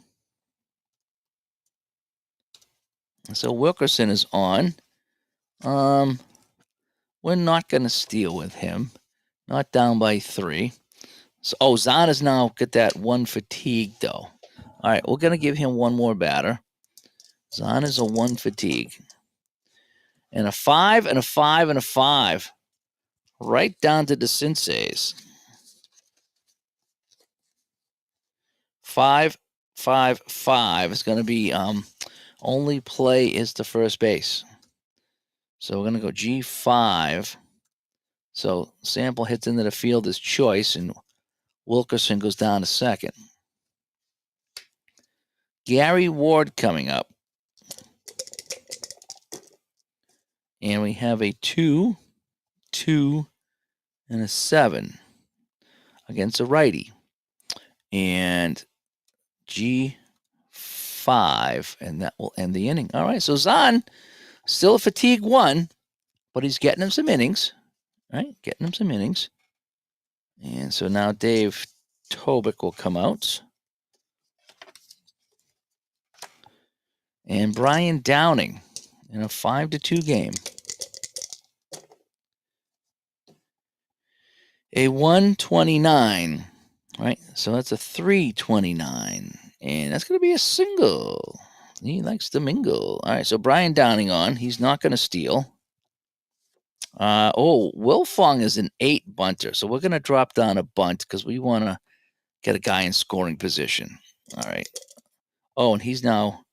So Wilkerson is on. We're not going to steal with him. Not down by 3. So, Zahn is now got that 1 fatigue, though. All right, we're going to give him one more batter. Zahn is a 1 fatigue. And a 5 and a 5 and a 5. Right down to the senseis. 5, 5, 5 is going to be only play is to first base. So we're going to go G5. So Sample hits into the field as choice, and Wilkerson goes down to second. Gary Ward coming up. And we have a 2, 2, and a 7 against a righty. And G5, and that will end the inning. All right, so Zahn, still a fatigue 1, but he's getting him some innings. Right, getting him some innings. And so now Dave Tobic will come out. And Brian Downing in a 5-2 game. A 129. Right, so that's a 329. And that's going to be a single. He likes to mingle. All right, so Brian Downing on. He's not going to steal. Wilfong is an 8 bunter. So we're going to drop down a bunt because we want to get a guy in scoring position. All right. Oh, and he's now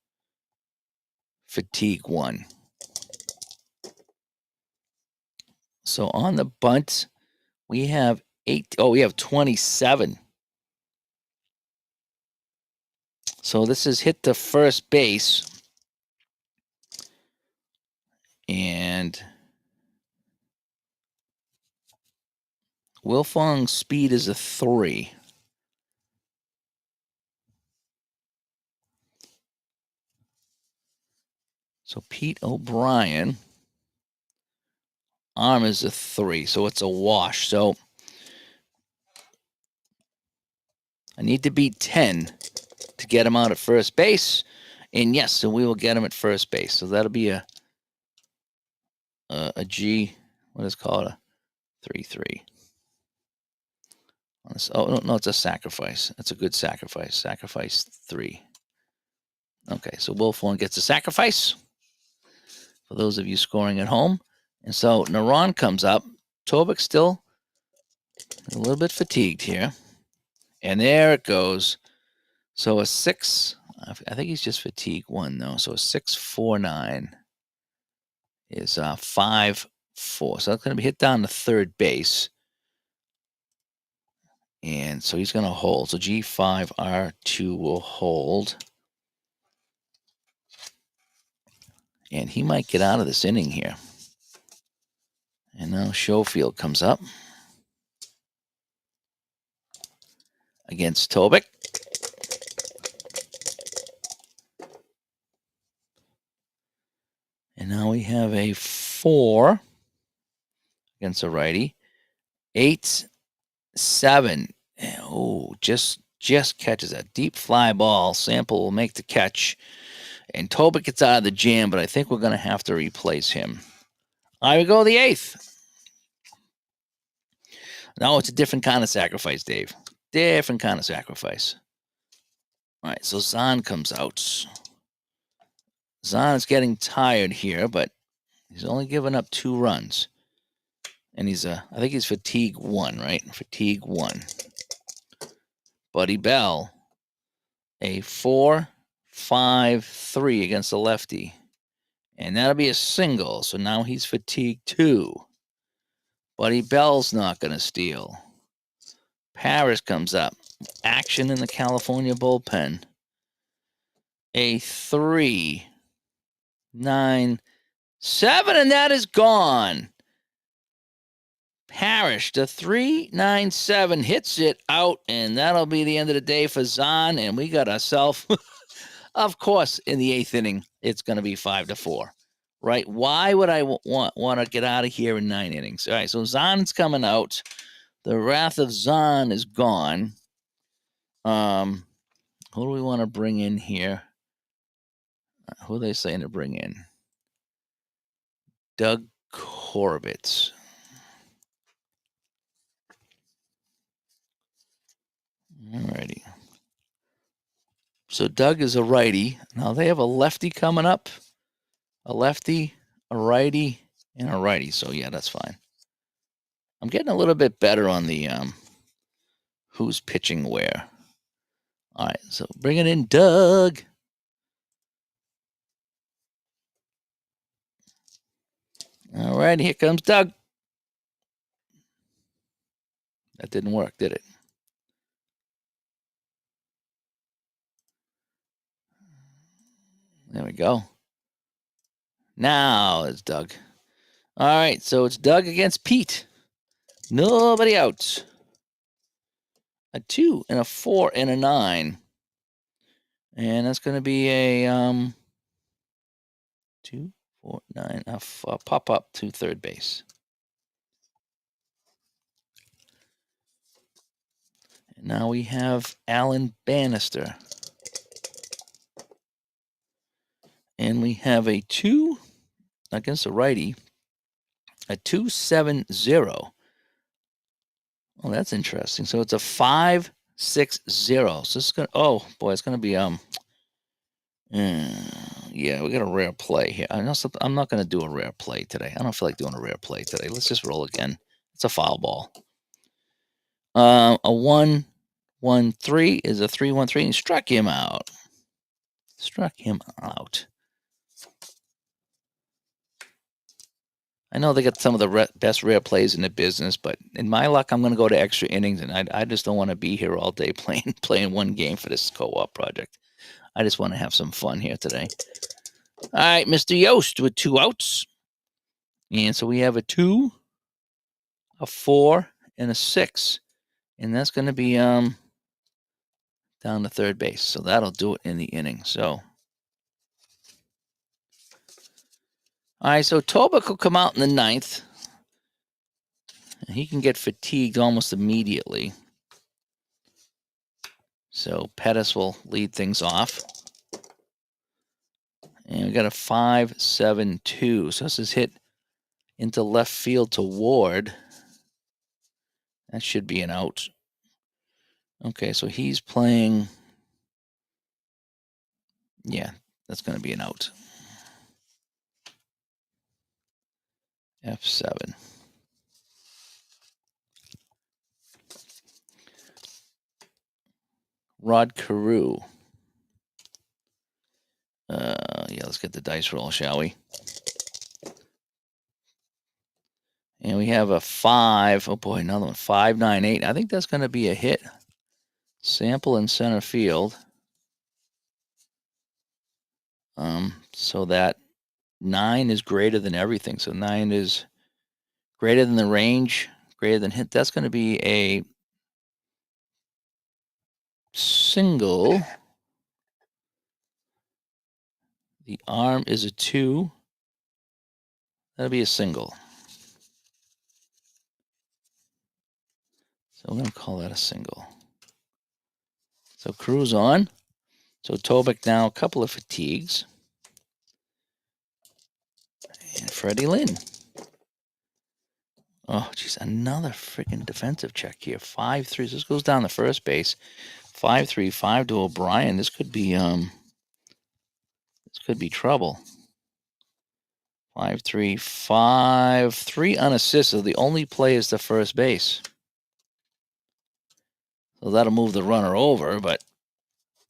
fatigue 1. So on the bunt, we have 8. Oh, we have 27. So this is hit to first base. And Wilfong's speed is a 3. So Pete O'Brien, arm is a 3. So it's a wash. So I need to beat 10 to get him out at first base. And yes, so we will get him at first base. So that'll be a G, what is it called? A 3-3. Oh, no, it's a sacrifice. That's a good sacrifice. Sacrifice 3. Okay, so Wilfong gets a sacrifice for those of you scoring at home. And so Naran comes up. Tobic still a little bit fatigued here. And there it goes. So a 6, I think he's just fatigue 1, though. So a 6-4-9 is 5-4. So that's going to be hit down to third base. And so he's going to hold. So G5, R2 will hold. And he might get out of this inning here. And now Schofield comes up against Tobic. And now we have a 4 against a righty. 8-7. Oh, just catches a deep fly ball. Sample will make the catch. And Tobic gets out of the jam, but I think we're going to have to replace him. All right, we go the 8th. No, it's a different kind of sacrifice, Dave. Different kind of sacrifice. All right, so Zahn comes out. Zahn is getting tired here, but he's only given up 2 runs. And I think he's fatigue 1, right? Fatigue 1. Buddy Bell, a 4-5-3 against the lefty. And that'll be a single. So now he's fatigue 2. Buddy Bell's not going to steal. Paris comes up. Action in the California bullpen. A 3-9-7, and that is gone. Parrish, the 3-9-7 hits it out, and that'll be the end of the day for Zahn. And we got ourselves, of course, in the 8th inning, it's going to be 5-4, right? Why would I want to get out of here in 9 innings? All right, so Zahn's coming out. The wrath of Zahn is gone. Who do we want to bring in here? Who are they saying to bring in? Doug Corbett. Alrighty. So Doug is a righty. Now they have a lefty coming up. A lefty, a righty, and a righty. So yeah, that's fine. I'm getting a little bit better on the who's pitching where. All right, so bringing in Doug. All right, here comes Doug. That didn't work, did it? There we go. Now it's Doug. All right, so it's Doug against Pete. Nobody out. A 2 and a 4 and a 9. And that's going to be a 2, 4, 9, a pop up to third base. And now we have Alan Bannister. And we have a 2 against a righty, a 2-7-0. Oh, that's interesting. So it's a 5-6-0. So this is gonna. Oh boy, it's gonna be yeah, we got a rare play here. I'm not gonna do a rare play today. I don't feel like doing a rare play today. Let's just roll again. It's a foul ball. A 1-1-3 is a 3-1-3, and struck him out. I know they got some of the best rare plays in the business, but in my luck, I'm going to go to extra innings, and I just don't want to be here all day playing one game for this co-op project. I just want to have some fun here today. All right, Mr. Yost with 2 outs. And so we have a 2, a 4, and a 6. And that's going to be down to third base. So that'll do it in the inning. So, all right, so Tobak will come out in the 9th. And he can get fatigued almost immediately. So Pettis will lead things off. And we got a 5-7-2. So this is hit into left field to Ward. That should be an out. Okay, so he's playing. Yeah, that's going to be an out. F7. Rod Carew. Yeah, let's get the dice roll, shall we? And we have a 5. Oh boy, another one. 5-9-8. I think that's going to be a hit. Sample in center field. So that 9 is greater than everything. So 9 is greater than the range, greater than hit. That's going to be a single. The arm is a 2. That'll be a single. So I'm going to call that a single. So Crew's on. So Tobak now a couple of fatigues. And Freddie Lynn. Oh, geez, another freaking defensive check here. 5-3. So this goes down the first base. 5-3, 5 to O'Brien. This could be trouble. 5-3-5, 3 unassisted. The only play is the first base. So that'll move the runner over, but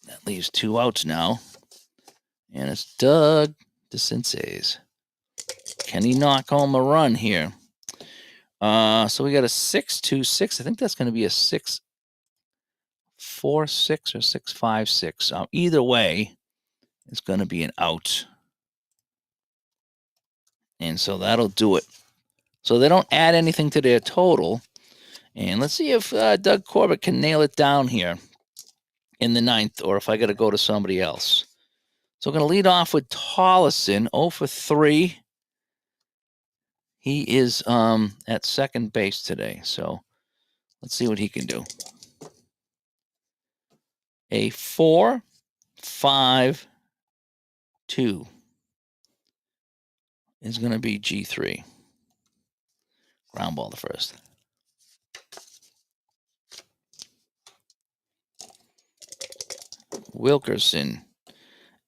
that leaves 2 outs now. And it's Doug DeCinces. Can he knock home a run here? So we got a 6-2-6. I think that's going to be a 6-4-6 or 6-5-6. Either way, it's going to be an out. And so that'll do it. So they don't add anything to their total. And let's see if Doug Corbett can nail it down here in the 9th, or if I got to go to somebody else. So we're going to lead off with Tollison, 0 for 3. He is at second base today. So let's see what he can do. A 4-5-2 is going to be G3. Ground ball to first. Wilkerson,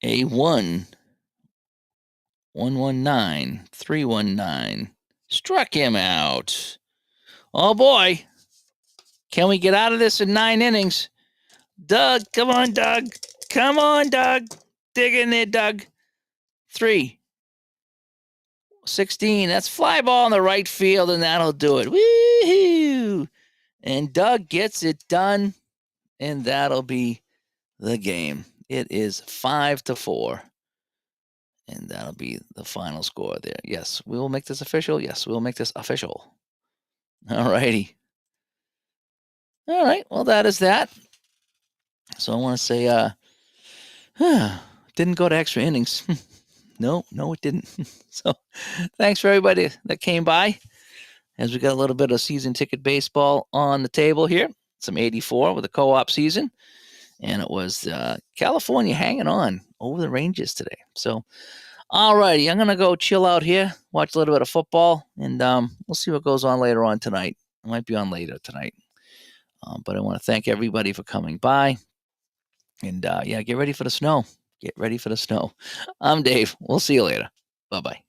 a 1-1-19-3-1-9. Struck him out. Oh boy. Can we get out of this in 9 innings? Doug, come on, Doug. Come on, Doug. Dig in there, Doug. 3-16. That's fly ball in the right field, and that'll do it. Woo-hoo! And Doug gets it done, and that'll be the game. It is 5-4. And that'll be the final score there. Yes, we will make this official. Yes, we'll make this official. All righty. All right. Well, that is that. So I want to say, didn't go to extra innings. No, it didn't. So thanks for everybody that came by, as we got a little bit of season ticket baseball on the table here. Some 84 with the co-op season. And it was California hanging on over the Rangers today. So, all righty, I'm going to go chill out here, watch a little bit of football, and we'll see what goes on later on tonight. It might be on later tonight. But I want to thank everybody for coming by. And, get ready for the snow. Get ready for the snow. I'm Dave. We'll see you later. Bye-bye.